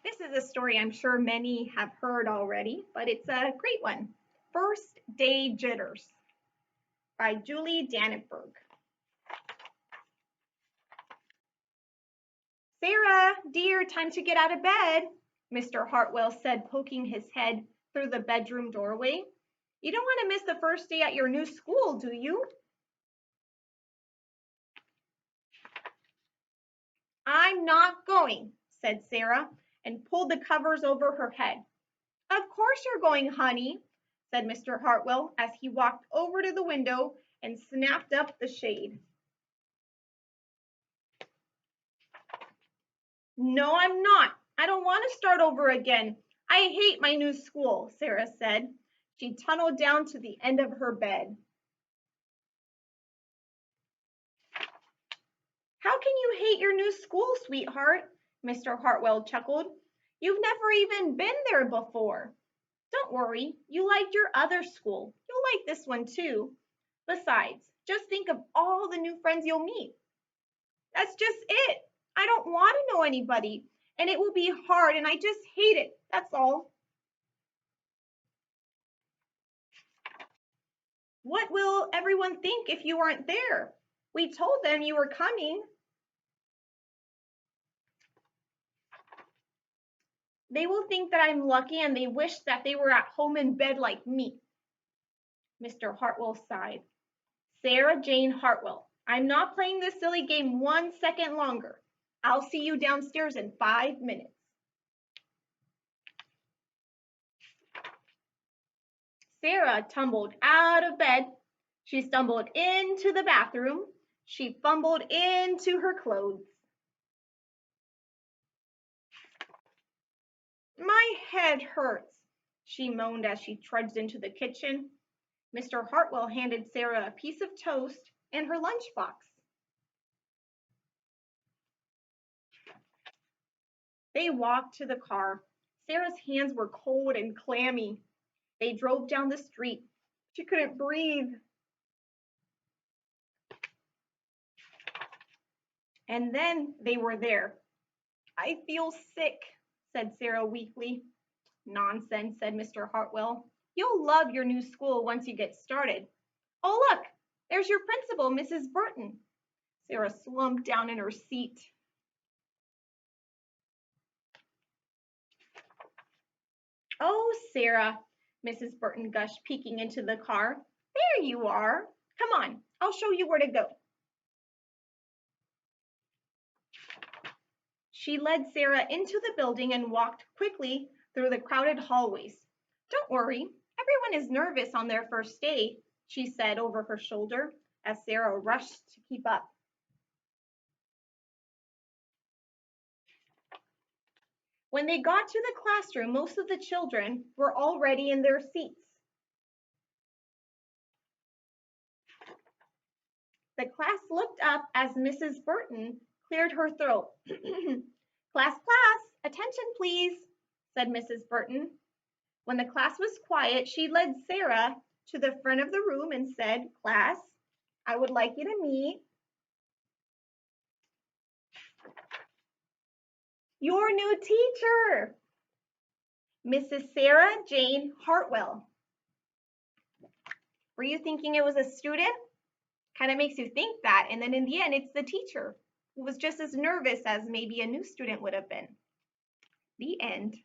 This is a story I'm sure many have heard already, but it's a great one. First Day Jitters by Julie Dannenberg. Sarah, dear, time to get out of bed, Mr. Hartwell said, poking his head through the bedroom doorway. You don't want to miss the first day at your new school, do you? I'm not going, said Sarah, and pulled the covers over her head. Of course you're going, honey, said Mr. Hartwell as he walked over to the window and snapped up the shade. No, I'm not. I don't want to start over again. I hate my new school, Sarah said. She tunneled down to the end of her bed. How can you hate your new school, sweetheart? Mr. Hartwell chuckled. You've never even been there before. Don't worry, you liked your other school. You'll like this one too. Besides, just think of all the new friends you'll meet. That's just it. I don't want to know anybody, and it will be hard, and I just hate it. That's all. What will everyone think if you aren't there? We told them you were coming. They will think that I'm lucky and they wish that they were at home in bed like me. Mr. Hartwell sighed. Sarah Jane Hartwell, I'm not playing this silly game 1 second longer. I'll see you downstairs in 5 minutes. Sarah tumbled out of bed. She stumbled into the bathroom. She fumbled into her clothes. My head hurts, she moaned as she trudged into the kitchen. Mr. Hartwell handed Sarah a piece of toast and her lunchbox. They walked to the car. Sarah's hands were cold and clammy. They drove down the street. She couldn't breathe. And then they were there. I feel sick, said Sarah weakly. Nonsense, said Mr. Hartwell. You'll love your new school once you get started. Oh, look, there's your principal, Mrs. Burton. Sarah slumped down in her seat. Oh, Sarah, Mrs. Burton gushed, peeking into the car. There you are. Come on, I'll show you where to go. She led Sarah into the building and walked quickly through the crowded hallways. Don't worry, everyone is nervous on their first day, she said over her shoulder as Sarah rushed to keep up. When they got to the classroom, most of the children were already in their seats. The class looked up as Mrs. Burton cleared her throat. Class, attention please, said Mrs. Burton. When the class was quiet, she led Sarah to the front of the room and said, Class, I would like you to meet your new teacher, Mrs. Sarah Jane Hartwell. Were you thinking it was a student? Kind of makes you think that, and then in the end, it's the teacher who was just as nervous as maybe a new student would have been. The end.